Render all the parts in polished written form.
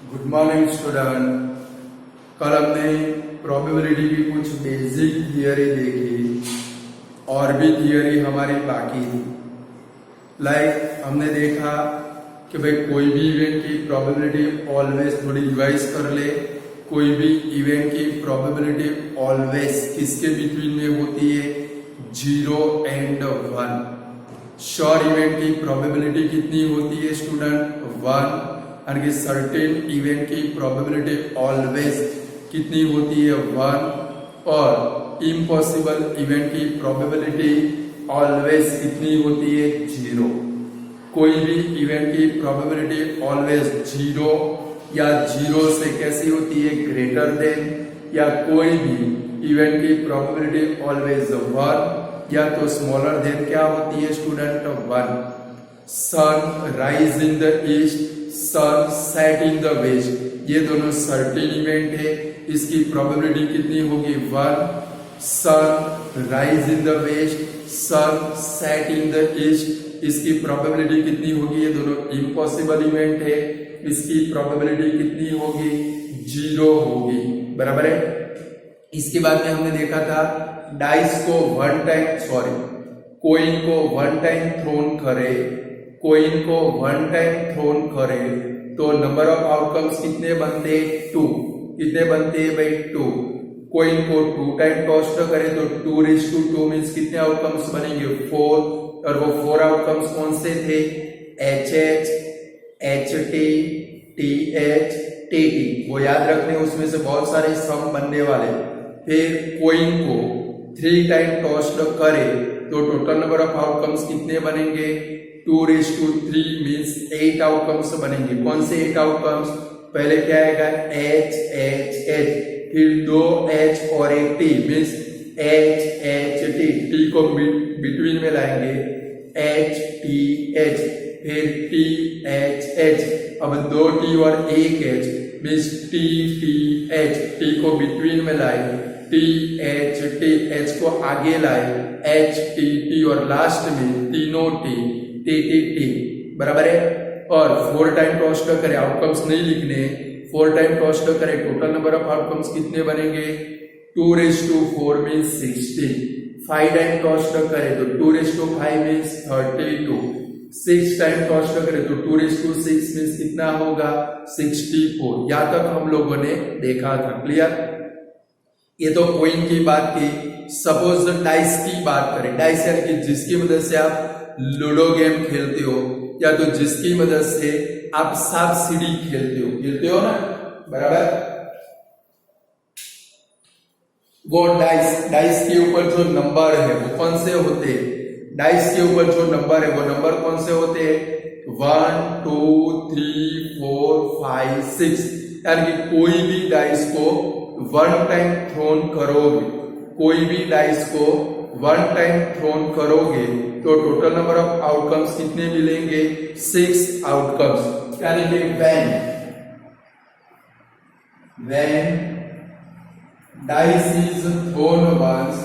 Good morning student. कल हमने probability की कुछ बेसिक थियरी देखी और भी थियरी हमारी बाकी थी। लाइक हमने देखा कि भाई कोई भी इवेंट की प्रोबेबिलिटी ऑलवेज थोड़ी रिवाइज कर ले। कोई भी इवेंट की प्रोबेबिलिटी ऑलवेज किसके बिटवीन में होती है? 0 and 1। श्योर इवेंट की प्रोबेबिलिटी कितनी होती है स्टूडेंट? 1। और कि सर्टेन इवेंट की प्रोबेबिलिटी ऑलवेज कितनी होती है? 1। और इम्पॉसिबल इवेंट की प्रोबेबिलिटी ऑलवेज कितनी होती है? 0। कोई भी इवेंट की प्रोबेबिलिटी ऑलवेज 0 या 0 से कैसी होती है? Greater than. या कोई भी इवेंट की प्रोबेबिलिटी ऑलवेज 1 या तो स्मॉलर देन क्या होती है student? 1। Sun rise in the east, sun set in the west, ये दोनों सर्टेन इवेंट है। इसकी प्रोबेबिलिटी कितनी होगी? 1। Sun rise in the west, sun set in the east, इसकी प्रोबेबिलिटी कितनी होगी? ये दोनों इम्पॉसिबल इवेंट है। इसकी प्रोबेबिलिटी कितनी होगी? 0 होगी। बराबर है। इसके बाद में हमने देखा था डाइस को कोइन को 1 टाइम थ्रोन करे, कोइन को 1 टाइम थ्रोन करे तो नंबर ऑफ आउटकम्स कितने बनते? 2। कितने बनते हैं भाई? 2। कोइन को 2 टाइम टॉस करे तो 2 मीन्स कितने आउटकम्स बनेंगे? 4। और वो 4 आउटकम्स कौन से थे? HH, HT, TH, TT। वो याद रखने, उसमें से बहुत सारे सम बनने वाले। फिर कोइन को 3 टाइम टॉस करे तो टोटल नंबर ऑफ आउटकम्स कितने बनेंगे? 2:3 मीन्स 8 आउटकम्स बनेंगे। कौन से 8 आउटकम्स? पहले क्या आएगा? H H H, फिर 2 H और एक T means H H T। T को बिटवीन में लाएंगे H T H, फिर T H H। अब 2 T और एक H means T T H। T को बिटवीन में लाए T H T, H को आगे लाए H T T और लास्ट में तीनों T T T T। बराबर है। और 4 टाइम टॉस करें, आउटकम्स नहीं लिखने, 4 टाइम टॉस करें, टोटल नंबर ऑफ आउटकम्स कितने बनेंगे? 2:4 मीन्स 16। 5 टाइम टॉस करें तो 2:5 मीन्स 32। 6 टाइम टॉस करें तो 2:6 मीन्स कितना होगा? 64। यहां तक हम लोगों ने देखा था। क्लियर? ये तो कोइन की बात की। सपोज डाइस की बात करें, डाइस यानी कि जिसकी मदद से आप लूडो गेम खेलते हो या तो जिसकी मदद से आप सांप सीढ़ी खेलते हो ना। बराबर। वो डाइस के ऊपर जो नंबर है वो कौन से होते हैं? डाइस के ऊपर जो नंबर है वो नंबर कौन से होते हैं? 1 2 3 4 5 6। यानी कि कोई भी डाइस को 1 टाइम थ्रोन करोगे, कोई भी डाइस को 1 टाइम थ्रोन करोगे तो टोटल नंबर ऑफ आउटकम्स कितने मिलेंगे? 6 आउटकम्स। यानी कि when dice is thrown once,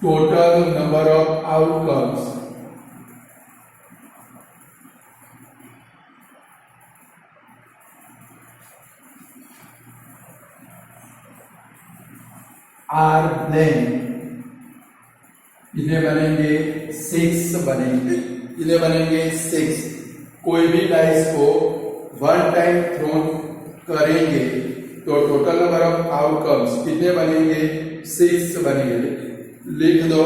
total number of outcomes are then कितने बनेंगे? 6 बनेंगे। कितने बनेंगे? 6। कोई भी डाइस को 1 टाइम थ्रोन करेंगे तो टोटल नंबर ऑफ आउटकम्स कितने बनेंगे? 6 बनेंगे। लिख दो।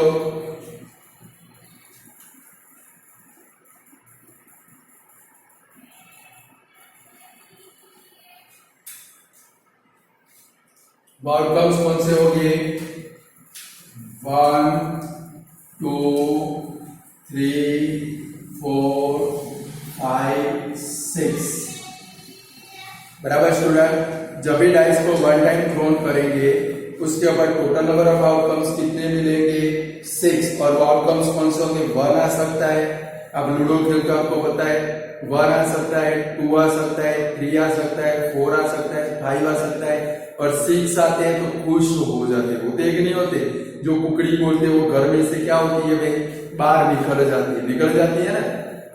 आउटकम्स कौन से होंगे? 1 2 3 4 5 6। बराबर स्टूडेंट। जब भी डाइस को 1 टाइम थ्रोन करेंगे उसके ऊपर टोटल नंबर ऑफ आउटकम्स कितने मिलेंगे? 6। और वो आउटकम्स कौन से होंगे? 1 आ सकता है। अब लूडो खेल का आपको पता है 1 आ सकता है, 2 आ सकता है, 3 आ सकता है, 4 आ सकता है, फाइव आ सकता है, और सिक्स आते हैं तो खुश हो जाते, होते कि नहीं होते? जो कुकड़ी बोलते हैं वो घर में से क्या होती है भाई, बाहर निकल जाती है ना।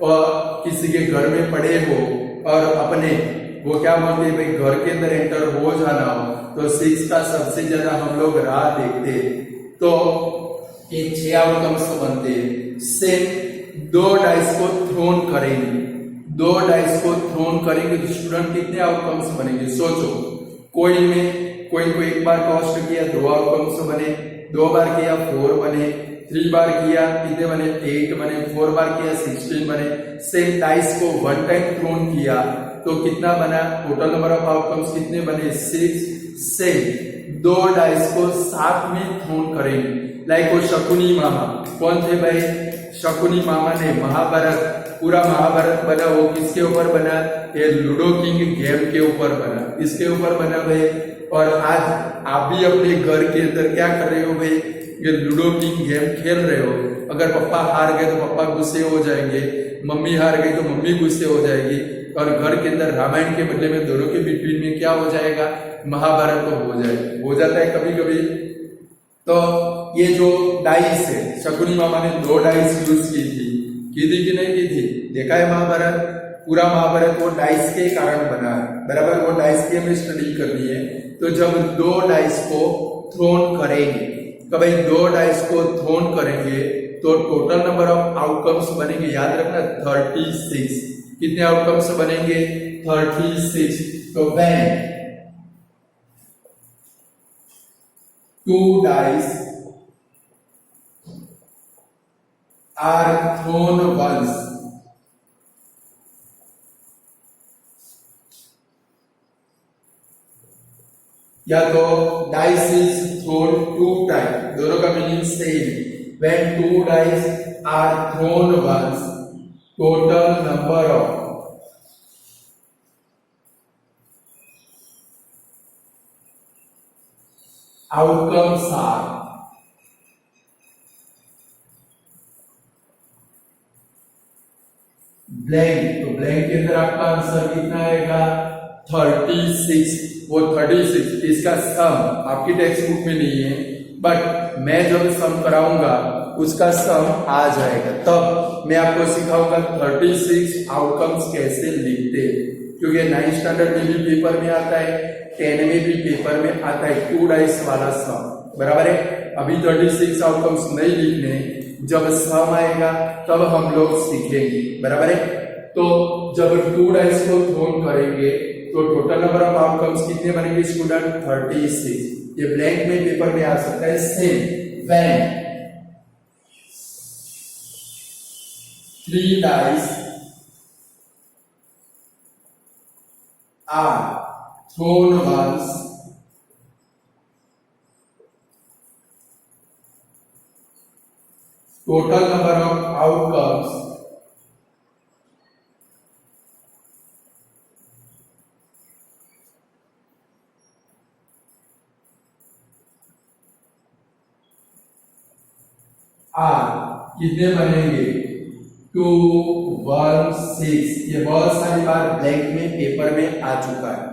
और किसी के घर में पड़े हो और अपने वो क्या बोलते हैं भाई, घर के अंदर एंटर हो जाना हो, तो सिक्स का सबसे ज्यादा हम लोग राह देखते हैं। तो ये 6 आउटकम्स बनते हैं। सेम 2 डाइस को थ्रोन करेंगे, 2 डाइस को थ्रोन करेंगे तो स्टूडेंट कितने आउटकम्स बनेंगे? सोचो, कोइन को एक बार टॉस किया 2 आउटकम्स बने, 2 बार किया 4 बने, 3 बार किया कितने बने? 8 बने, 4 बार किया 16 बने। सेम डाइस को 1 टाइम थ्रोन किया तो कितना बना? टोटल नंबर ऑफ आउटकम्स कितने बने? 6। सेम 2 डाइस को साथ में थ्रोन करेंगे। लाइक वो शकुनी मामा, कौन थे भाई? शकुनी मामा ने महाभारत, पूरा महाभारत बना, वो किसके ऊपर बना? ये लूडो किंग गेम के ऊपर बना, इसके ऊपर बना भाई। और आज आप भी अपने घर के अंदर क्या कर रहे हो भाई? ये लूडो किंग गेम खेल रहे हो। अगर पापा हार गए तो पापा गुस्से हो जाएंगे, मम्मी हार गई तो मम्मी गुस्से हो जाएगी, और घर के अंदर रामायण के बदले में दोनों के बीच में क्या हो जाएगा? महाभारत तो हो जाता है कभी कभी। तो ये जो डाइस है, शकुनी मामा ने 2 डाइस यूज की थी कि नहीं की थी? देखा है महाभारत, पूरा महाभारत वो डाइस के कारण बना है, बराबर। वो डाइस की हमें स्टडी करनी है। तो जब 2 डाइस को थ्रोन करेंगे, तो भाई 2 डाइस को थ्रोन करेंगे तो टोटल नंबर ऑफ आउटकम्स बनेंगे, याद रखना 36। कितने आउटकम्स बनेंगे? 36। तो when 2 dice are thrown once, या तो डाइस इज थ्रोन 2 टाइम, दोनों का meaning same. When 2 dice are thrown once, total number of outcomes are blank. तो ब्लैंक के अंदर आपका आंसर कितना आएगा? 36। वो 36 इसका सम आपकी टेक्स्ट बुक में नहीं है, बट मैं जब सम कराऊंगा उसका सम आ जाएगा, तब मैं आपको सिखाऊंगा 36 आउटकम्स कैसे लिखते हैं। क्योंकि 9th स्टैंडर्ड में भी पेपर में आता है, 10 में भी पेपर में आता है 2 डाइस वाला सम, बराबर है। अभी 36 आउटकम्स नहीं लिखने, जब सम आएगा तब हम लोग सीखेंगे, बराबर है। तो जब 2 डाइस को थ्रोन करेंगे तो टोटल नंबर ऑफ आउटकम्स कितने बनेंगे स्टूडेंट? 36। ये ब्लैंक में पेपर में आ सकता है। Same when 3 dice are thrown once, total number of outcomes are कितने बनेंगे? 2, 1, 6। ये बहुत सारी बार ब्लैंक में पेपर में आ चुका है।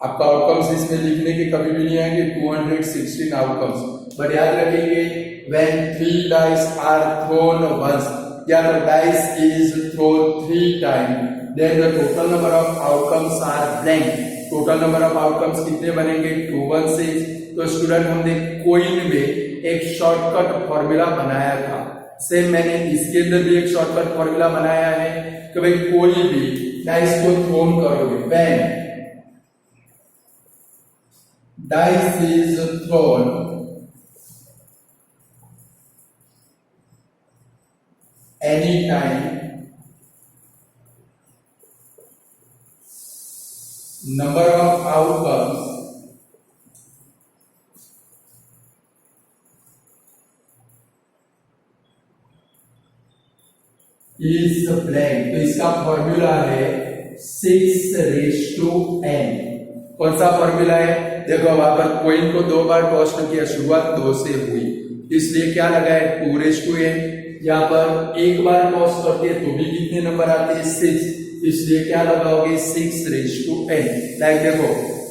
आपका आउटकम्स इसमें लिखने के कभी भी नहीं आएंगे 216 आउटकम्स, बट याद रखेंगे when 3 dice are thrown once, या तो dice is thrown 3 times, then the total number of outcomes are blank। Total number of outcomes कितने बनेंगे? 216। तो स्टूडेंट हमने कोइन में एक शॉर्टकट फॉर्मूला बनाया था, सेम मैंने इसके अंदर भी एक शॉर्टकट फॉर्मूला बनाया है कि भाई कोई भी डाइस को थ्रोन करोगे, when dice is throne any time, number of outcomes is blank. तो इसका फॉर्मूला है 6:n। कौन सा फॉर्मूला है? देखो वहां पर कोइन को 2 बार टॉस किया, शुरुआत 2 से हुई, इसलिए क्या लगा है? 2:n। यहाँ पर एक बार टॉस करते हैं तो भी कितने नंबर आते हैं? 6, इसलिए क्या लगाओगे? 6:n। लाइक देखो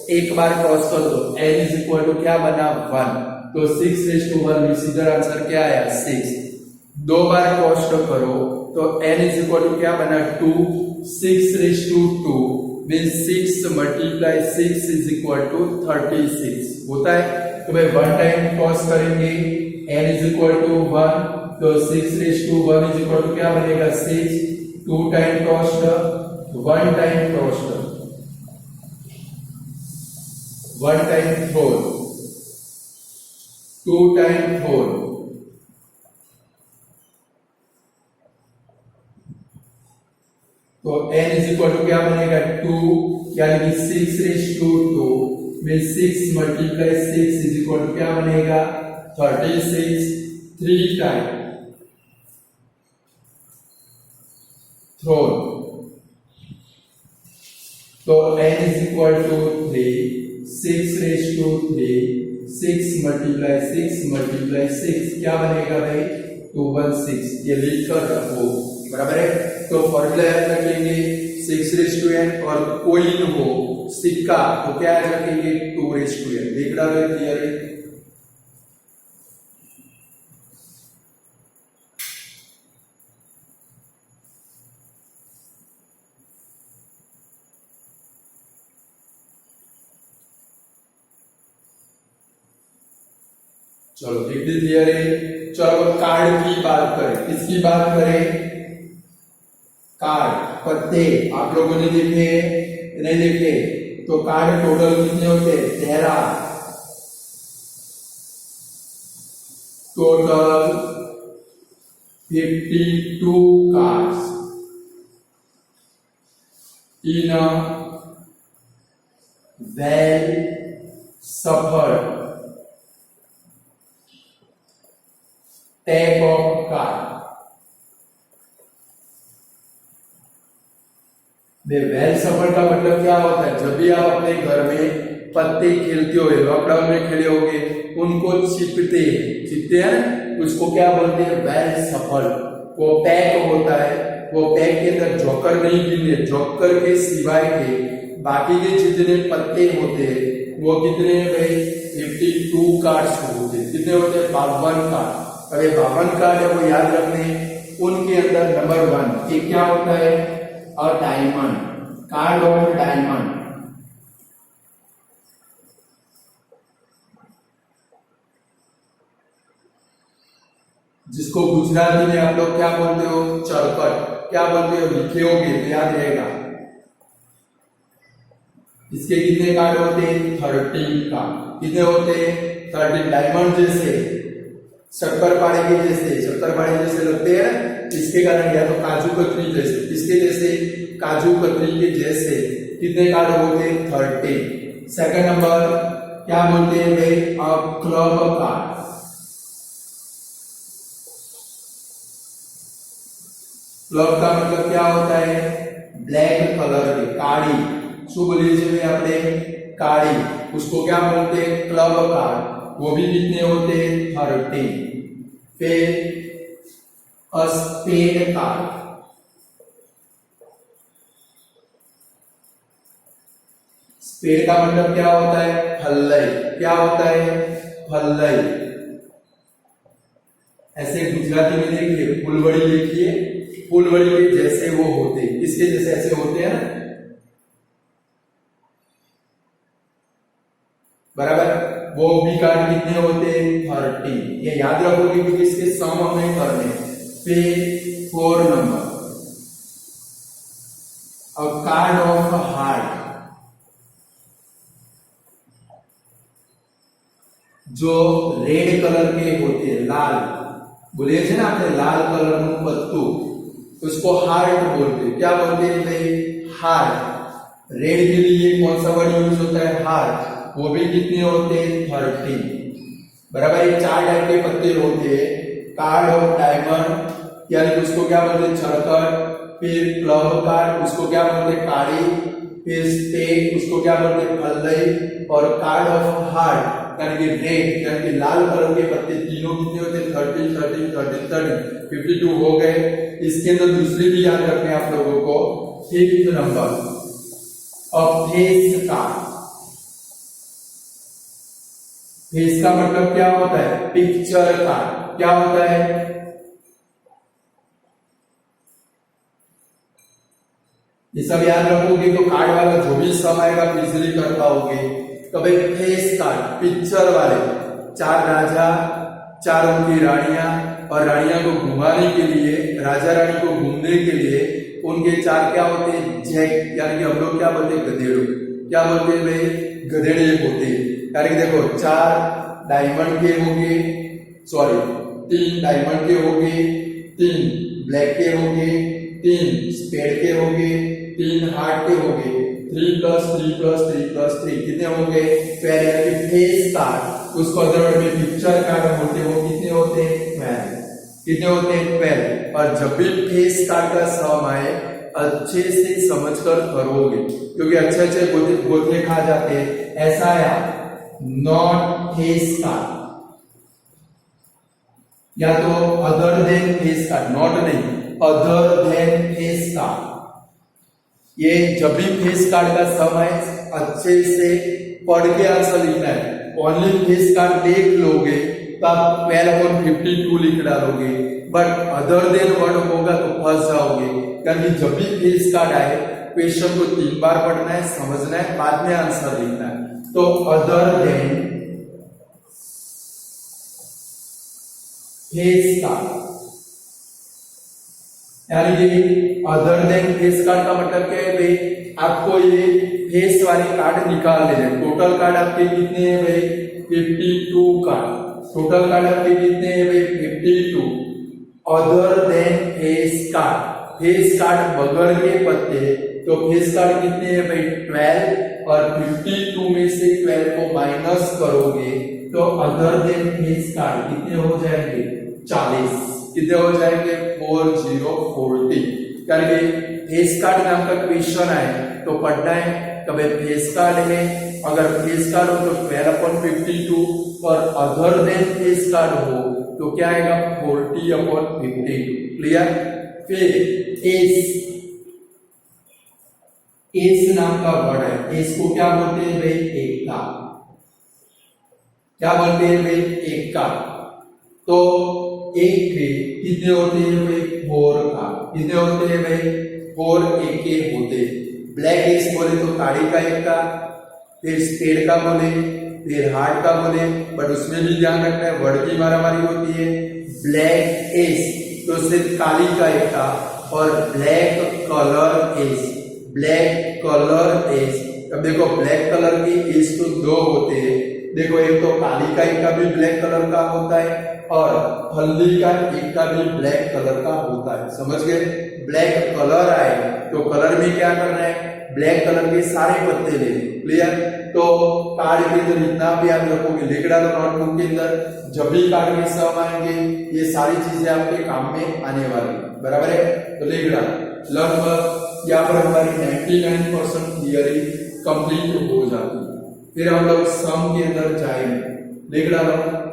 एक बार क्रॉस कर दो, n इज इक्वल टू क्या बना 1, तो 6:1 सीधा आंसर क्या आया 6। दो बार क्रॉस करो तो n इज इक्वल टू क्या बना 2, 6:2 means 6 multiply 6 is equal to 36 होता है। तो भाई वन टाइम क्रॉस करेंगे, n इज इक्वल टू 1, तो 6:1 इज इक्वल टू क्या बनेगा 6, 2 time cross, 1 time cross, 1 time thrown, 2 time thrown, तो n इज इक्वल टू क्या बनेगा 2, यानी कि 6:2 में 6 मल्टीप्लाई 6 इज इक्वल टू क्या बनेगा 36, 3 टाइम थ्रोन, तो n is equal to 3, 6:3, 6 multiply 6 क्या बनेगा भाई 216, ये लिख कर रखो बराबर है। तो फॉर्मूला याद रखेंगे 6:n और कोइन हो सिक्का तो क्या याद रखेंगे 2:n। देख रहा है क्लियर है। चलो देख क्लियर है। चलो कार्ड की बात करें, किसकी बात करें कार्ड, पत्ते आप लोगों ने देखे नहीं देखे, तो कार्ड टोटल कितने होते हैं 13, total 52 cards in a well suffered deck of card. Well shuffle का मतलब क्या होता है, जब भी आप अपने घर में पत्ते खेलते हो, लॉकडाउन में खेले होगे, उनको चिपते हैं उसको क्या बोलते हैं वेल सफर। वो पैक होता है, वो पैक के अंदर जोकर नहीं गिनते, जोकर के सिवाय के बाकी के जितने पत्ते होते हैं वो कितने हैं भाई 52 कार्ड्स होते हैं। कितने होते हैं 52 कार्ड। अब ये 52 कार्ड है वो याद रखने, उनके अंदर नंबर 1 ये क्या होता है a diamond, card of diamond. जिसको गुजराती में आप लोग क्या बोलते हो चरकट, क्या बोलते हो लिखे होगे तो याद रहेगा। इसके कितने कार्ड होते हैं 13 कार्ड। कितने होते हैं 13। डायमंड जैसे शक्करपारे के जैसे लगते हैं, इसके कारण या तो काजू कतरी जैसे, इसके जैसे काजू कतरी के जैसे कितने कार्ड होते हैं 13। सेकंड नंबर क्या बोलते हैं भाई क्लब कार्ड। क्लब का मतलब क्या होता है ब्लैक कलर की काड़ी, શું બોલીએ છીએ આપણે काड़ी, उसको क्या बोलते हैं क्लब कार्ड। वो भी कितने होते हैं 13। फिर स्पेड कार्ड, स्पेड का मतलब क्या होता है फल्लई। क्या होता है फल्लई। ऐसे गुजराती में देखिए फुलवड़ी लिखिए, फुलवड़ी के जैसे वो होते, इसके जैसे ऐसे होते हैं ना बराबर। वो भी कार्ड कितने होते हैं 13। ये याद रखोगे क्योंकि इसके सम हमें करने। फिर 4 नंबर अब कार्ड ऑफ हार्ट, जो रेड कलर के होते हैं, लाल बोलिए थे ना आपने लाल कलर નું પત્તું, उसको हार्ट बोलते हैं। क्या बोलते हैं भाई हार्ट। रेड के लिए कौन सा वर्ड यूज होता है हार्ट। वो भी कितने होते हैं 13 बराबर। ये 4 टाइप के पत्ते होते हैं। कार्ड ऑफ डायमंड यानी उसको क्या बोलते हैं चरकट। फिर क्लब कार्ड उसको क्या बोलते हैं काड़ी। फिर स्पेड उसको क्या बोलते हैं फल्लई। और कार्ड ऑफ हार्ट यानी कि रेड यानी कि लाल कलर के पत्ते तीनों कितने होते हैं 13 13 13 13 52 हो गए। इसके अंदर दूसरी भी याद रखने आप लोगों को। 5th number face card. Face का मतलब क्या होता है? Picture card. क्या होता है? ये सब याद रखोगे तो कार्ड वाला जो भी सम आएगा आप इजिली कर पाओगे। तो भाई फेस कार्ड पिक्चर वाले, 4 राजा 4 उनकी रानियां, और रानियां को घुमाने के लिए, राजा रानी को घूमने के लिए उनके 4 क्या होते हैं? जैक, यानी कि हम लोग क्या बोलते हैं? गधेड़ू। क्या बोलते हैं भाई? गधेड़े होते हैं। यानी कि देखो 4 डायमंड के होंगे, सॉरी 3 डायमंड के होंगे, 3 ब्लैक के होंगे, 3 स्पेड के होंगे, 3 हार्ट के होंगे, 3 + 3 + 3 + 3 कितने होंगे? 12। यानी कि फेस कार्ड, उसको अदर वर्ड में पिक्चर कार्ड बोलते हैं, वो कितने होते हैं? 12। कितने होते हैं? 12। और जब भी फेस कार्ड का सम आए अच्छे से समझकर करोगे, क्योंकि अच्छे अच्छे गोते खा जाते हैं। ऐसा आया नॉट फेस कार्ड, या तो other than face card, not नहीं, अदर देन फेस कार्ड। ये जब भी फेस कार्ड का सम है अच्छे से पढ़ के आंसर लिखना है। ओनली फेस कार्ड देख लोगे तो आप 12/52 लिख डालोगे, बट अदर देन वर्ड होगा तो फंस जाओगे। क्योंकि जब भी फेस कार्ड आए क्वेश्चन को 3 बार पढ़ना है, समझना है, बाद में आंसर लिखना है। तो अदर देन फेस कार्ड, यानी कि अदर देन फेस कार्ड का मतलब क्या है भाई? आपको ये फेस वाले कार्ड निकाल लेने। टोटल कार्ड आपके कितने हैं भाई? 52 कार्ड। टोटल कार्ड आपके कितने हैं भाई? 52। Other than face card, face card बगैर के पत्ते, तो फेस कार्ड कितने हैं भाई? 12। और 52 में से 12 को माइनस करोगे तो अदर देन फेस कार्ड कितने हो जाएंगे? 40। कितने हो जाएंगे? 4040। करके फेस कार्ड नाम का क्वेश्चन आए तो पढ़ना है कभी फेस कार्ड है, अगर फेस कार्ड हो तो 12/52, और अदर देन फेस कार्ड हो तो क्या आएगा? 40/52। क्लियर? फिर एस नाम का वर्ड है, एस को क्या बोलते हैं भाई? एकता। क्या बोलते हैं भाई? एकता। तो एक के कितने होते हैं भाई? 4 का। कितने होते हैं भाई? 4 एक के होते। ब्लैक एस बोले तो काली का एक का, फिर स्पेड का बोले, फिर हार्ड का बोले, बट उसमें भी ध्यान रखना है वर्ड की मारामारी होती है। ब्लैक एस तो सिर्फ काली का एक का, और black colour S, black colour S. अब देखो ब्लैक कलर की एस तो 2 होते हैं। देखो एक तो काली का एक का भी ब्लैक कलर का होता है, और हल्दी का एक का भी ब्लैक कलर का होता है। समझ गए? ब्लैक कलर आए तो कलर में क्या करना है? ब्लैक कलर के सारे पत्ते ले। क्लियर? तो कार्ड के अंदर इतना भी याद रखोगे, लिख डालो नोटबुक के अंदर। जब भी कार्ड में सम आएंगे ये सारी चीजें आपके काम में आने वाली, बराबर है? तो लिख डालो। लगभग यहाँ पर हमारी 99% थियरी कंप्लीट हो जाती है। फिर हम लोग सम के अंदर जाएंगे। लिख डालो।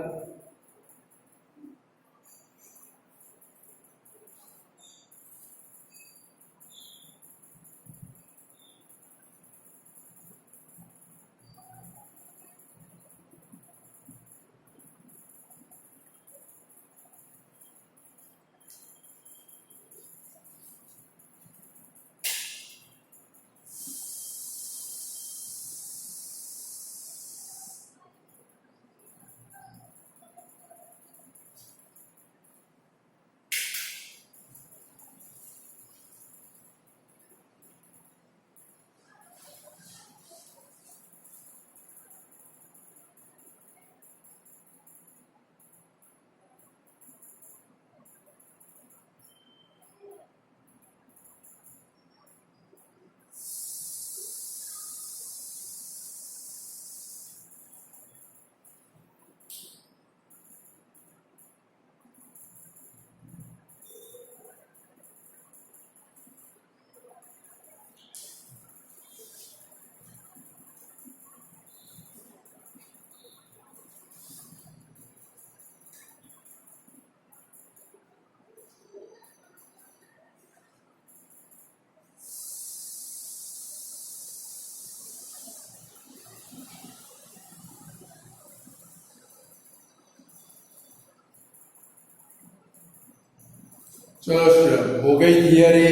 चलो स्टूडेंट, हो गई थियरी।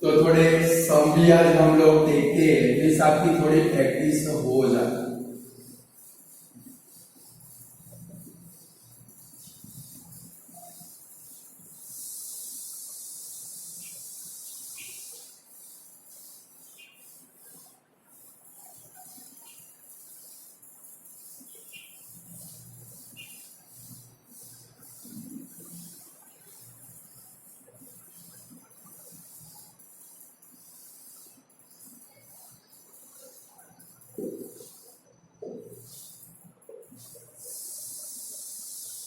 तो थोड़े सम भी आज हम लोग देखते हैं, जिस आपकी थोड़ी प्रैक्टिस हो जाए।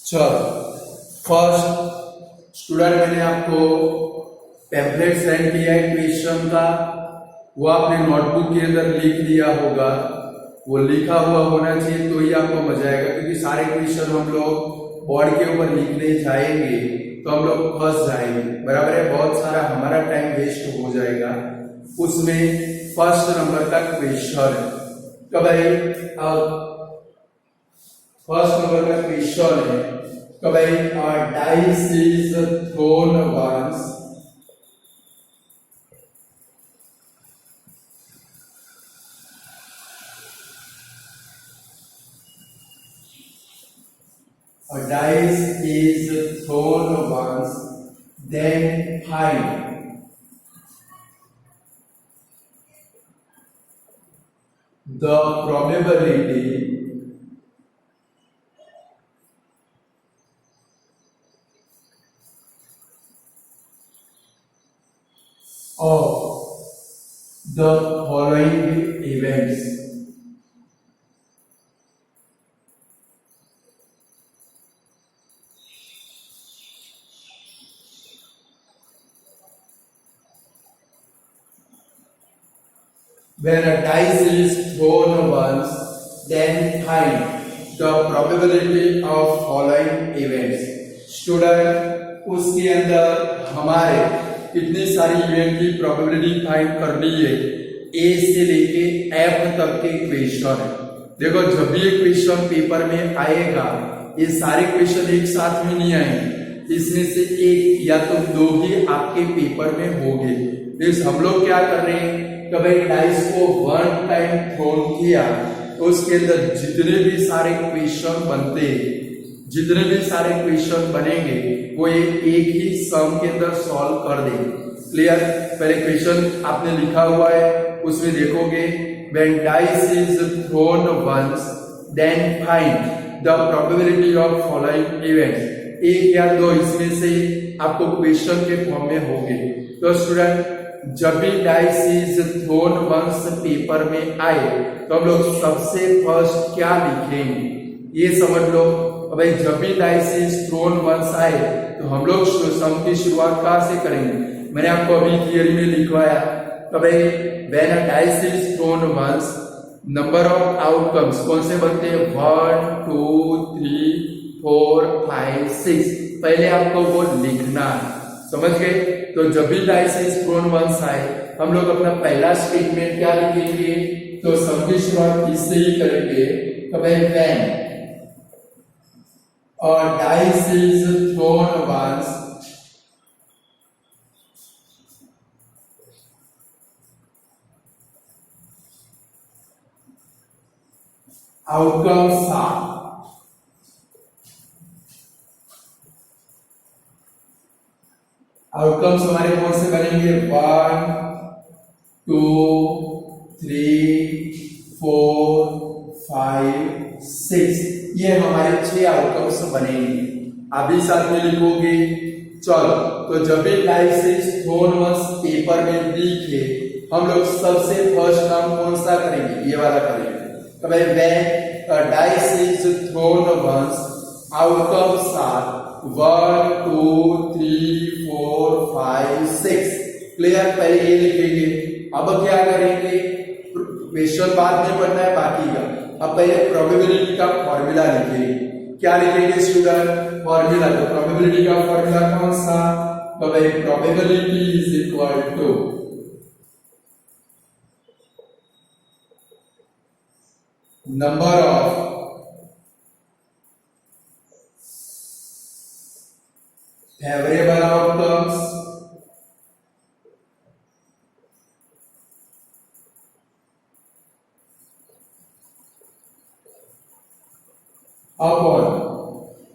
चलो, फर्स्ट स्टूडेंट, मैंने आपको पैम्फलेट सेंड किया है क्वेश्चन का, वो आपने नोटबुक के अंदर लिख दिया होगा। वो लिखा हुआ होना चाहिए तो ही आपको मजा आएगा, क्योंकि सारे क्वेश्चन हम लोग बोर्ड के ऊपर लिखने जाएंगे तो हम लोग फंस जाएंगे, बराबर है। बहुत सारा हमारा टाइम वेस्ट हो जाएगा। उसमें फर्स्ट नंबर का क्वेश्चन है, तो भाई फर्स्ट नंबर का क्वेश्चन है कि भाई dice is thrown once a dice is thrown once, then find the probability of the following events. When a dice is thrown once, then find the probability of following events. Student, उसके अंदर हमारे कितनी सारी event की probability find करनी है, ए से लेके एफ तक के क्वेश्चन है। देखो, जब भी ये क्वेश्चन पेपर में आएगा, ये सारे क्वेश्चन एक साथ में नहीं आएंगे, इसमें से एक या तो दो ही आपके पेपर में होंगे। तो हम लोग क्या कर रहे हैं कि भाई डाइस को वन टाइम थ्रोन किया तो उसके अंदर जितने भी सारे क्वेश्चन बनते हैं, जितने भी सारे क्वेश्चन बनेंगे वो एक ही सम के अंदर सॉल्व कर देंगे। क्लियर? पहले क्वेश्चन आपने लिखा हुआ है, उसमें देखोगे when dice is thrown once then find the probability of following events. एक या दो इसमें से आपको क्वेश्चन के फॉर्म में होंगे। तो स्टूडेंट, जब भी dice is thrown once paper में आए तो हम लोग सबसे फर्स्ट क्या लिखेंगे, ये समझ लो। भाई, जब भी डाइस इज थ्रोन वंस आए तो हम लोग सम की शुरुआत कहां से करेंगे? मैंने आपको अभी थियरी में लिखवाया तो भाई when a dice is thrown once, number of outcomes कौन से बनते हैं? 1 2 3 4 5 6। पहले आपको वो लिखना है, समझ गए? तो जब भी डाइस इज थ्रोन वंस आए हम लोग अपना पहला स्टेटमेंट क्या लिखेंगे? तो सम की शुरुआत इससे ही करेंगे तो भाई व्हेन और dice is thrown once outcomes are, outcomes हमारे कौन से बनेंगे? 1 2 3 4 5 6। ये हमारे 6 आउटकम्स बनेंगे। अभी साथ में लिखोगे। चलो, तो जब भी dice is thrown once paper में लिखे हम लोग सबसे फर्स्ट काम कौन सा करेंगे? ये वाला करेंगे। तो भाई when dice is thrown once outcomes are 1 2 3 4 5 6। Clear? पहले ये लिखेंगे। अब क्या करेंगे? क्वेश्चन बाद में पढ़ना है बाकी का। अब पहले प्रोबेबिलिटी का फॉर्मूला लिखेंगे। क्या लिखेंगे स्टूडेंट? फॉर्मूला। तो प्रोबेबिलिटी का फॉर्मूला कौन सा? तो भाई probability is equal to number of favorable outcomes upon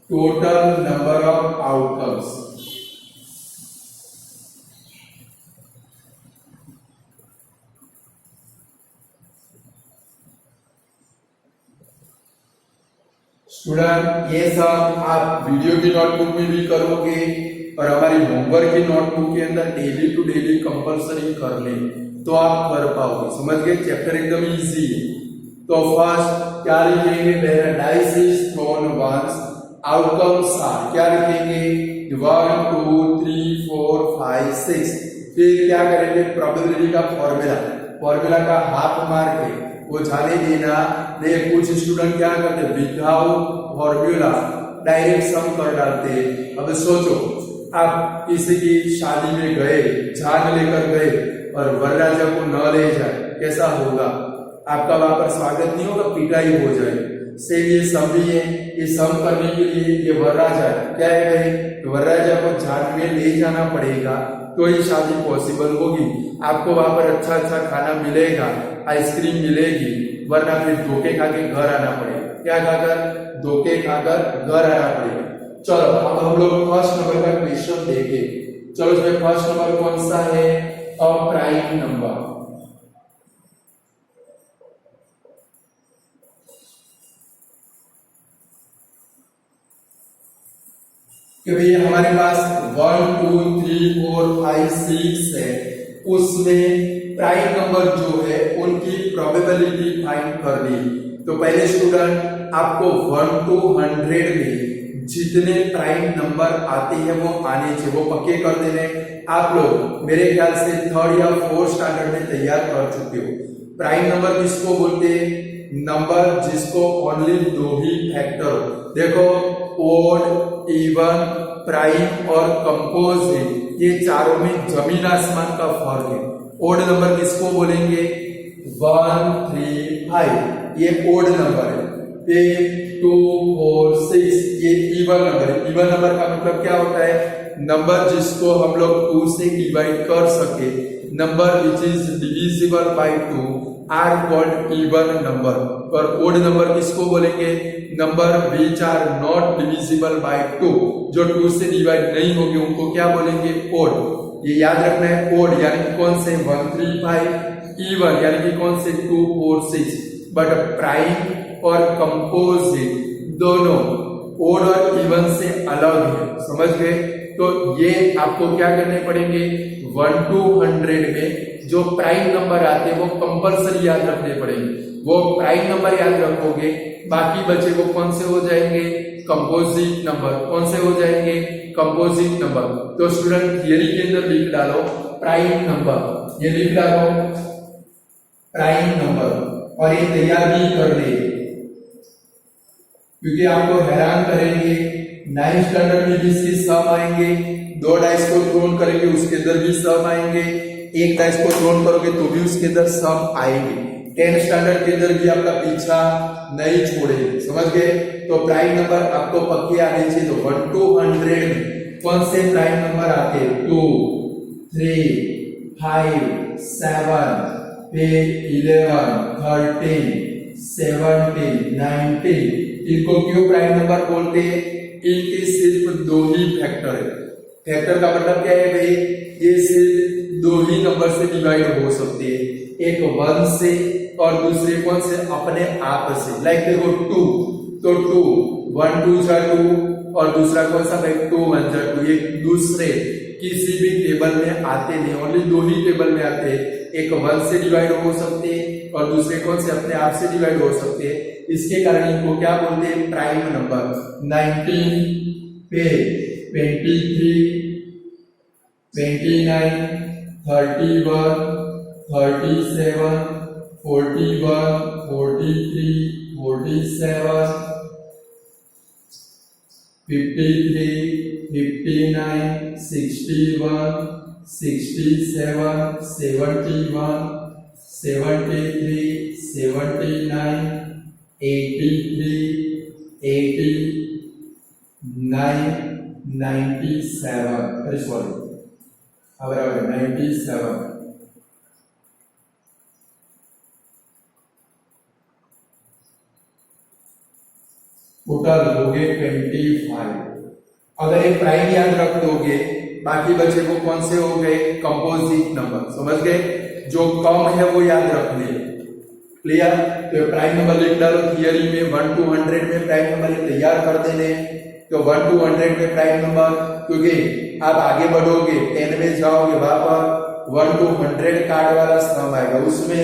total number of outcomes. Student ये सब आप वीडियो की नोटबुक में भी करोगे और हमारी होमवर्क की नोटबुक के अंदर डेली टू डेली कंपलसरी कर ले तो आप कर पाओगे। समझ गए? चैप्टर एकदम इजी है। तो फर्स्ट क्या लिखेंगे? When dice is thrown once outcomes are, क्या लिखेंगे? 1 2 3 4 5 6। फिर क्या करेंगे? प्रोबेबिलिटी का फॉर्मूला का हाफ मार के वो जाने देना। देख कुछ स्टूडेंट क्या करते विदाउट फॉर्मूला डायरेक्ट सम कर डालते। अब सोचो आप किसी की शादी में गए, जान लेकर गए और वरराजा को न ले जाए, कैसा होगा? आपका वहां पर स्वागत नहीं होगा, पिटाई हो जाए। सेम ये सम भी है। ये सम करने के लिए ये वरराजा क्या है भाई? तो वरराजा को जान में ले जाना पड़ेगा तो ही शादी पॉसिबल होगी। आपको वहां पर अच्छा अच्छा खाना मिलेगा, आइसक्रीम मिलेगी, वरना फिर धोखे खा के घर आना पड़ेगा। क्या खाकर? धोखे खाकर घर आना पड़ेगा। चलो अब हम लोग फर्स्ट नंबर का क्वेश्चन देखें। चलो इसमें फर्स्ट नंबर कौन सा है? A prime number. कि भैया हमारे पास 1 2 3 4 5 6 है, उसमें प्राइम नंबर जो है उनकी प्रोबेबिलिटी फाइंड करनी। तो पहले स्टूडेंट आपको 1 to 100 में जितने प्राइम नंबर आते हैं वो आने चाहिए, वो पक्के कर देने। आप लोग मेरे ख्याल से 3rd या 4th स्टैंडर्ड में तैयार कर चुके हो। प्राइम नंबर किसको बोलते हैं? नंबर जिसको ओनली दो ही फैक्टर हो। देखो ओड, इवन, प्राइम और कंपोजिट, ये चारों में जमीन आसमान का फर्क है। ओड नंबर किसको बोलेंगे? 1 3 5 ये ओड नंबर है। फिर 2 4 6 ये इवन नंबर है। इवन नंबर का मतलब क्या होता है? नंबर जिसको हम लोग 2 से डिवाइड कर सके। Number which is divisible by 2 are called even number. और ओड नंबर किसको बोलेंगे? Number which are not divisible by 2, जो 2 से डिवाइड नहीं होगी उनको क्या बोलेंगे? ओड। ये याद रखना है। ओड यानी कि कौन से? 1 3 5। इवन यानी कि कौन से? 2 4 6। बट प्राइम और कंपोजिट दोनों ओड और इवन से अलग है। समझ गए? तो ये आपको क्या करने पड़ेंगे? 1 to 100 में जो प्राइम नंबर आते हैं वो कंपलसरी याद रखने पड़ेंगे। वो प्राइम नंबर याद रखोगे, बाकी बचे वो कौन से हो जाएंगे? Composite number. कौन से हो जाएंगे? Composite number. तो स्टूडेंट थियरी के अंदर लिख डालो प्राइम नंबर, ये लिख डालो प्राइम नंबर और ये तैयार भी कर ले क्योंकि आपको हैरान करेंगे। 9th स्टैंडर्ड में भी इसके सम आएंगे। 2 डाइस को थ्रोन करेंगे उसके अंदर भी सम आएंगे। 1 डाइस को थ्रोन करोगे तो भी उसके अंदर सम आएंगे। 10th स्टैंडर्ड के अंदर भी आपका पीछा नहीं छोड़ेंगे। समझ गए? तो प्राइम नंबर आपको पक्के आने चाहिए। तो 1 to 100 में कौन से प्राइम नंबर आते हैं? 2 3 5 7 फिर 11 13 17 19। इनको क्यों प्राइम नंबर बोलते हैं? इनके सिर्फ 2 ही फैक्टर है। फैक्टर का मतलब क्या है भाई? ये सिर्फ 2 ही नंबर से डिवाइड हो सकते हैं, एक 1 से और दूसरे कौन से? अपने आप से। लाइक देखो 2, तो 2 1 2 जा 2 और दूसरा कौन सा भाई? 2 1 जा 2। ये दूसरे किसी भी टेबल में आते नहीं, ओनली 2 ही टेबल में आते हैं। एक 1 से डिवाइड हो सकते हैं और दूसरे कौन से? अपने आप से डिवाइड हो सकते हैं। इसके कारण इनको क्या बोलते हैं? Prime number. 19 पे 23 29 31 37 41 43 47 53 59 61 67 71 73 79 83 80 9 97। अरे सॉरी, बराबर 97। टोटल हो गए 25। अगर एक प्राइम याद रख दोगे, बाकी बचे वो कौन से हो गए, कंपोजिट नंबर। समझ गए, जो कम है वो याद रखने। क्लियर। तो प्राइम नंबर लिख डालो थियरी में, 1 to 100 में प्राइम नंबर तैयार कर देने। तो 1 to 100 में प्राइम नंबर, क्योंकि आप आगे बढ़ोगे 10 में जाओगे, वहां पर 1 to 100 कार्ड वाला सम आएगा, उसमें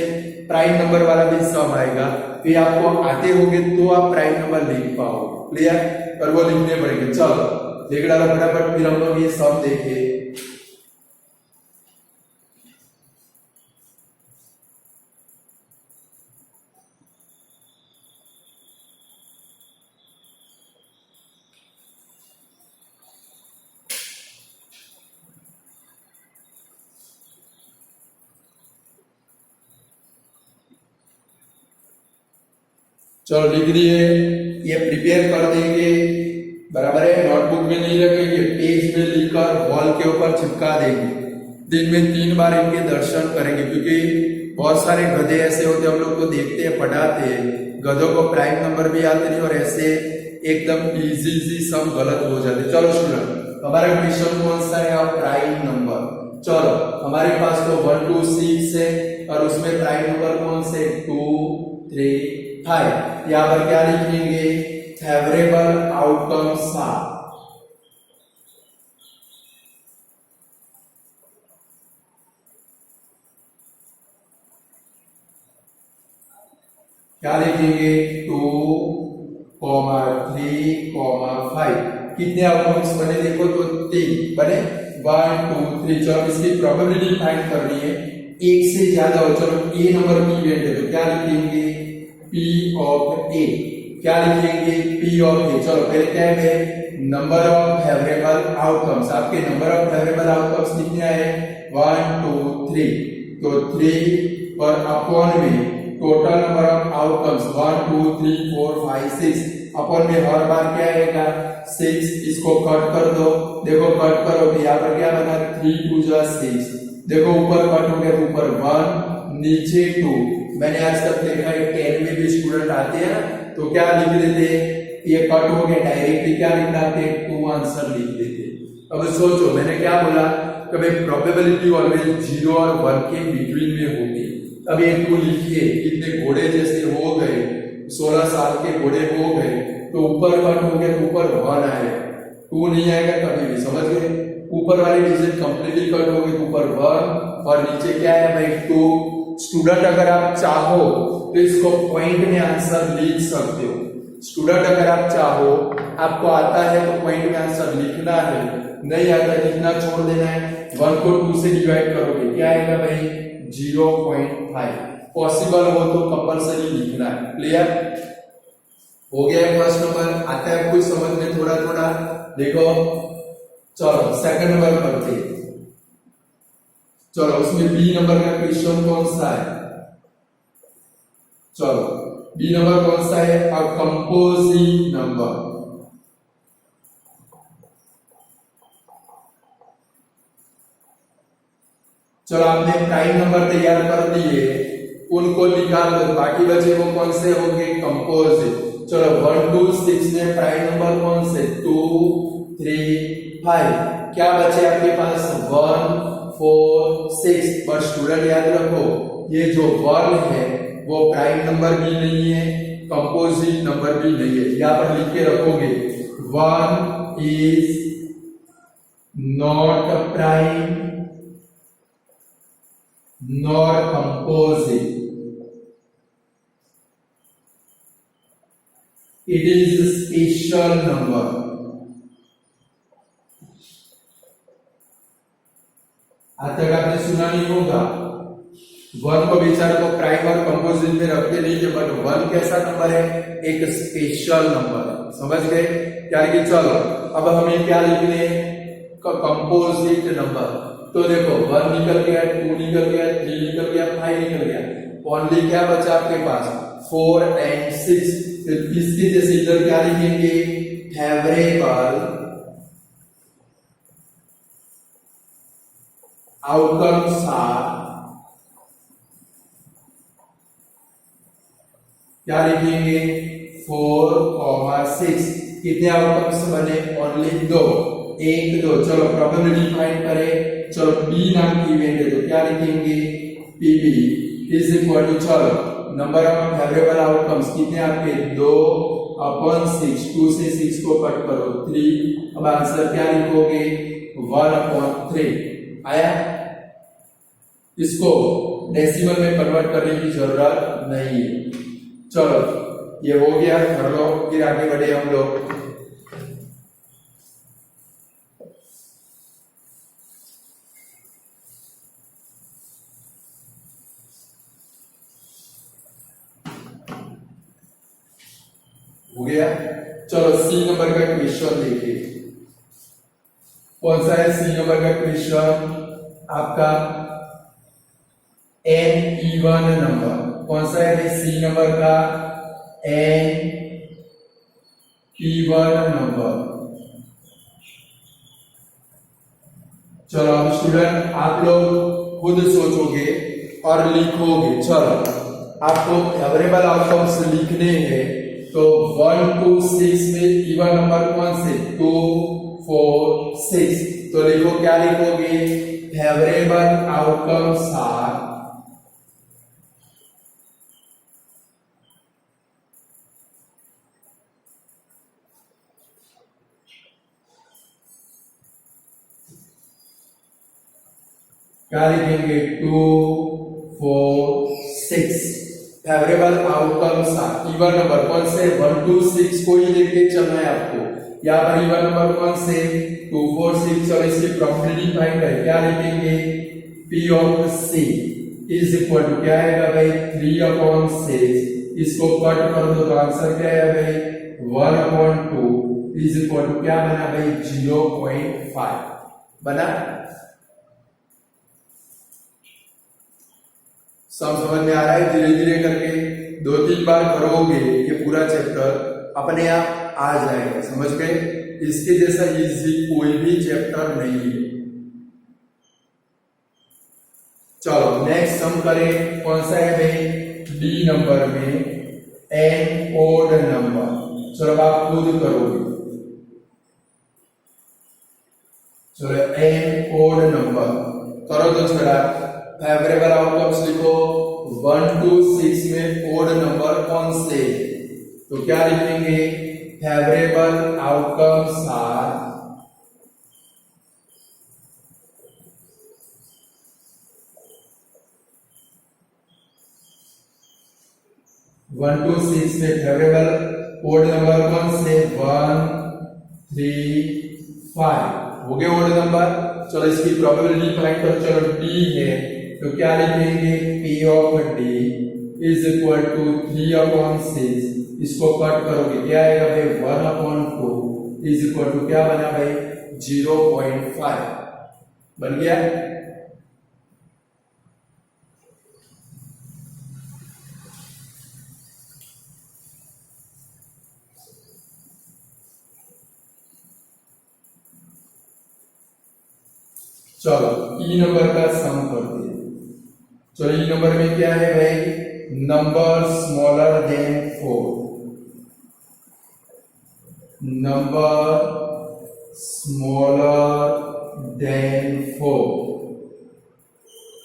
प्राइम नंबर वाला भी सम आएगा। फिर आपको आते होगे तो आप प्राइम नंबर लिख पाओगे। क्लियर। और वो लिखने पड़ेंगे। चलो लिख डालो फटाफट, फिर हम लोग ये सम देखें। चलो लिख दिए, ये प्रिपेयर कर देंगे, बराबर है। नोटबुक में नहीं रखेंगे, पेज में लिखकर वॉल के ऊपर चिपका देंगे। दिन में 3 बार इनके दर्शन करेंगे, क्योंकि बहुत सारे गधे ऐसे होते हैं, हम लोग को देखते हैं, पढ़ाते हैं, गधों को प्राइम नंबर भी आते नहीं और ऐसे एकदम इजी सम गलत हो जाते। चलो स्टूडेंट, हमारा क्वेश्चन कौन सा है, प्राइम नंबर। चलो हमारे पास तो 1 to 6 है और उसमें प्राइम नंबर कौन से, 2, 3, 5। यहाँ पर क्या लिखेंगे, फेवरेबल आउटकम्स आर। क्या लिखेंगे, 2, 3, 5। कितने आउटकम्स बने देखो तो 3 बने, 1, 2, 3। चलो इसकी प्रोबेबिलिटी फाइंड करनी है, एक से ज्यादा हो। चलो ए नंबर की इवेंट है, तो क्या लिखेंगे, P ऑफ ए। क्या लिखेंगे, P ऑफ ए। चलो पहले क्या है, नंबर ऑफ फेवरेबल आउटकम्स। आपके नंबर ऑफ फेवरेबल आउटकम्स कितने आए, 1, 2, 3। तो 3 और अपॉन में total number of outcomes 1, 2, 3, 4, 5, 6। Upon में हर बार क्या आएगा, 6। इसको कट कर दो, देखो कट करोगे, यहाँ पर क्या बना, 3 2 6। देखो ऊपर कट हो गया, ऊपर 1 नीचे 2। मैंने आज तक देखा है 10 में भी स्टूडेंट आते हैं तो क्या लिख देते, ये कट हो गया, डायरेक्टली क्या लिख देते, 2 आंसर लिख देते। अब सोचो मैंने क्या बोला, कभी प्रोबेबिलिटी ऑलवेज 0 और 1 के बिटवीन में होगी। अब ये 2 लिखिए, कितने घोड़े जैसे हो गए, 16 साल के घोड़े हो गए, तो ऊपर कट हो गया तो ऊपर 1 आएगा, 2 नहीं आएगा कभी भी। समझ गए, ऊपर वाली डिजिट कंप्लीटली कट हो गई, ऊपर 1 और नीचे क्या है भाई, 2। स्टूडेंट अगर आप चाहो तो इसको पॉइंट में आंसर लिख सकते हो। स्टूडेंट अगर आप चाहो, आपको आता है तो पॉइंट में आंसर लिखना है, नहीं आता लिखना छोड़ देना है। 1 को 2 से डिवाइड करोगे, क्या आएगा भाई, 0.5। पॉसिबल हो तो कंपलसरी लिखना है। क्लियर हो गया है फर्स्ट नंबर। आता है कुछ समझ में थोड़ा थोड़ा, देखो। चलो सेकंड नंबर करते हैं। चलो उसमें बी नंबर का क्वेश्चन कौन सा है, चलो बी नंबर कौन सा है, अ कंपोजिट नंबर। चलो आपने प्राइम नंबर तैयार कर दिए, उनको निकाल दो, बाकी बचे वो कौन से होंगे, कंपोजिट। चलो 1 to 6 में प्राइम नंबर कौन से, 2, 3, 5। क्या बचे आपके पास, 1, 4, 6। पर स्टूडेंट याद रखो, ये जो 1 है वो प्राइम नंबर भी नहीं है, कंपोजिट नंबर भी नहीं है। यहां पर लिख के रखोगे, 1 is not prime not composite, it is special number. आज तक आपने सुना नहीं होगा, 1 को बेचारे को प्राइम और कंपोजिट में रखते नहीं है, बट 1 कैसा नंबर है, एक स्पेशल नंबर। समझ गए क्या, कि चलो अब हमें क्या लिखने, कंपोजिट नंबर। तो देखो 1 निकल गया, 2 निकल गया, 3 निकल गया, 5 निकल गया, ओनली क्या बचा आपके पास, 4 and 6। तो इसके जैसे इधर क्या लिखेंगे, फेवरेबल आउटकम्स आर, क्या लिखेंगे, 4,6 कितने आउटकम्स बने? ओनली 2, 1 2। चलो प्रोबेबिलिटी फाइंड करें। चलो बी नाम की इवेंट है तो क्या लिखेंगे? पीबी इज इक्वल टू, चलो नंबर ऑफ फेवरेबल आउटकम्स कितने आपके? 2/6, 2 से 6 को कट करो 3। अब आंसर क्या लिखोगे? 1/3 आया। इसको डेसिमल में कन्वर्ट करने की जरूरत नहीं है। चलो ये हो गया, कर लो, फिर आगे बढ़े हम लोग। हो गया। चलो सी नंबर का क्वेश्चन देखिए। कौन सा है सी नंबर का क्वेश्चन? आपका एन इवन नंबर। कौन सा है भाई सी नंबर का? An even number. चलो अब स्टूडेंट आप लोग खुद सोचोगे और लिखोगे। चलो आपको एवरेबल आउटकम्स लिखने हैं तो 1 2 6 में इवन नंबर कौन से? 2 4 6। तो लिखो, क्या लिखोगे? फेवरेबल आउटकम्स आर क्या लिखेंगे? 2 4 6 favourable outcomes are even number कौन से? 1 2 6 को ही लेके चलना है आपको। यहाँ पर इवन नंबर कौन से? 2 4 6। और इसकी प्रोबेबिलिटी फाइंड करें। क्या लिखेंगे? P of C is equal to क्या आएगा भाई? 3/6। इसको कट कर दो तो आंसर क्या है भाई? 1/2 इज इक्वल टू क्या बना भाई? 0.5 बना। सब समझ में आ रहा है? धीरे धीरे करके 2-3 बार करोगे ये पूरा चैप्टर अपने आप आ जाएगा। समझ गए? इसके जैसा इजी कोई भी चैप्टर नहीं है। चलो नेक्स्ट सम करें। कौन सा है भाई? डी नंबर में एन ओड नंबर। चलो आप खुद करोगे। चलो एन ओड नंबर करो तो छोड़ा। फेवरेबल आउटकम्स लिखो। 1 2 6 में ओड नंबर कौन से? तो क्या लिखेंगे? फेवरेबल आउटकम्स आर 1 2 6 में फेवरेबल ओड नंबर कौन से? 1 3 5 हो गए ओड नंबर। चलो इसकी प्रोबेबिलिटी फाइंड करो। चलो डी है तो क्या लिखेंगे? P of D is equal to 3/6। इसको कट करोगे क्या आएगा भाई? 1/2 इज इक्वल टू क्या बना भाई? 0.5 बन गया। चलो ई नंबर का सम करते हैं। चलो ई नंबर में क्या है भाई? Number smaller than 4। Number smaller than 4।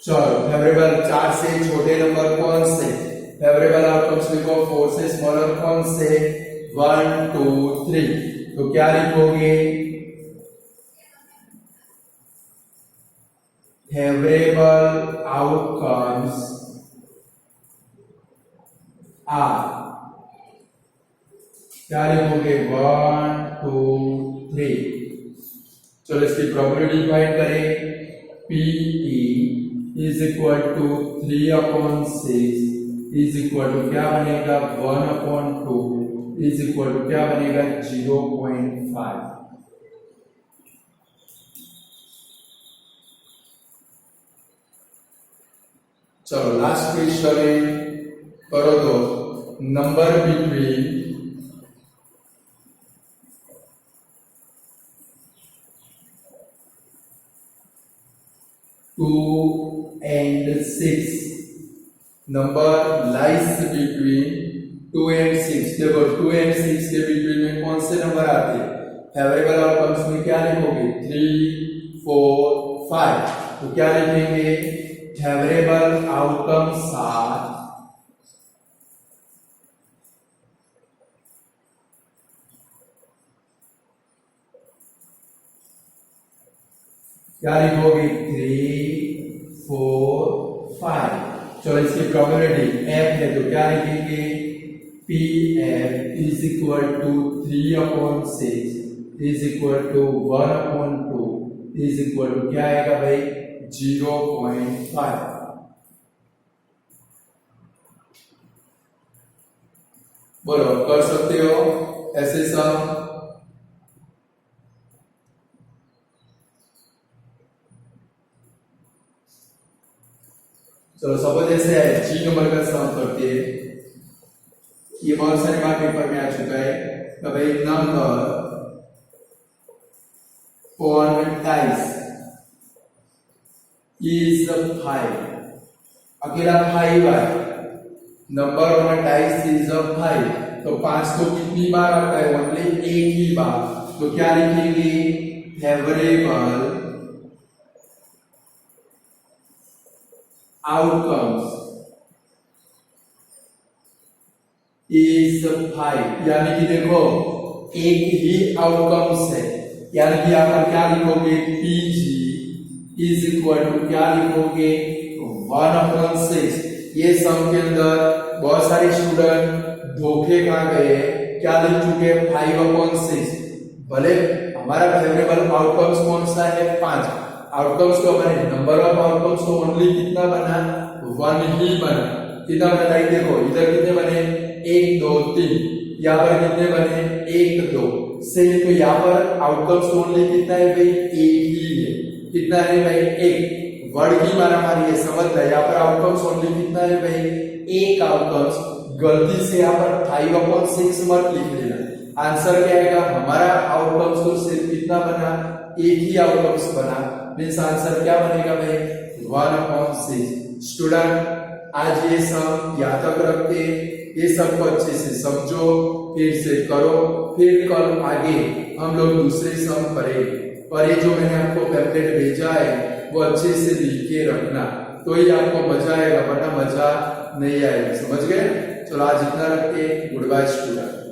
चलो फेवरेबल 4 से छोटे नंबर कौन से? फेवरेबल आउटकम्स लिखो। 4 से स्मॉलर कौन से? 1 2 3। तो क्या लिखोगे? favorable outcomes are क्या लिखोगे? 1 2 3। चलो इसकी प्रोबेबिलिटी फाइंड करें। PE is equal to 3/6 is equal to क्या बनेगा? 1/2 इज इक्वल टू क्या बनेगा? 0.5। चलो लास्ट क्वेश्चन है, करो तो। Number between 2 and 6 number lies between 2 and 6, देखो 2 एंड 6 के बिटवीन में कौन से नंबर आते हैं? फेवरेबल आउटकम्स में क्या लिखोगे? 3, 4, 5। तो क्या लिखेंगे? फेवरेबल आउटकम्स आर क्या लिखोगे? 3, 4, 5। चलो इसकी प्रोबेबिलिटी एफ है तो क्या लिखेंगे? P F is equal to 3/6 is equal to 1/2 is equal to क्या आएगा भाई? 0.5। बोलो, कर सकते हो ऐसे सब? चलो सपोज ऐसे है, जी नंबर का सम करते हैं। ये बहुत सारे बार पेपर में आ चुका है तो भाई नंबर ऑन डाइस इज 5, अकेला 5 है। नंबर ऑन डाइस इज 5, तो 5 तो कितनी बार आता है? ओनली एक ही बार। तो क्या लिखेंगे? फेवरेबल आउटकम्स इज 5, यानी कि देखो एक ही आउटकम्स है, यानी कि यहाँ पर क्या लिखोगे? पीजी इज इक्वल टू क्या लिखोगे? 1/6। ये सम के अंदर बहुत सारे स्टूडेंट धोखे खा गए, क्या लिख चुके? 5/6। भले हमारा फेवरेबल आउटकम्स कौन सा है? 5। आउटकम्स को बने, नंबर ऑफ आउटकम्स तो ओनली कितना बना? 1 ही बना। कितना बना? देखो इधर कितने बने? 1, 2, 3। यहाँ पर कितने बने? 1, 2 से। तो यहाँ पर आउटकम्स ओनली कितना है भाई? एक ही है। कितना है भाई? 1। वर्ड की मारामारी है, समझ रहे? यहाँ पर आउटकम्स ओनली कितना है भाई? एक आउटकम्स। गलती से यहाँ पर 5/6 मत लिख लेना। आंसर क्या आएगा? हमारा आउटकम्स तो सिर्फ कितना बना? एक ही आउटकम्स बना। मीन्स आंसर क्या बनेगा भाई? 1/6। स्टूडेंट आज ये सब याद तक रखते, ये सब को अच्छे से समझो, फिर से करो, फिर कल आगे हम लोग दूसरे सम करेंगे। और ये जो मैंने आपको पैम्पलेट भेजा है वो अच्छे से लिख के रखना, तो ही आपको मजा आएगा, वरना मजा नहीं आएगा। समझ गए? चलो आज इतना रखते, गुड बाय स्टूडेंट।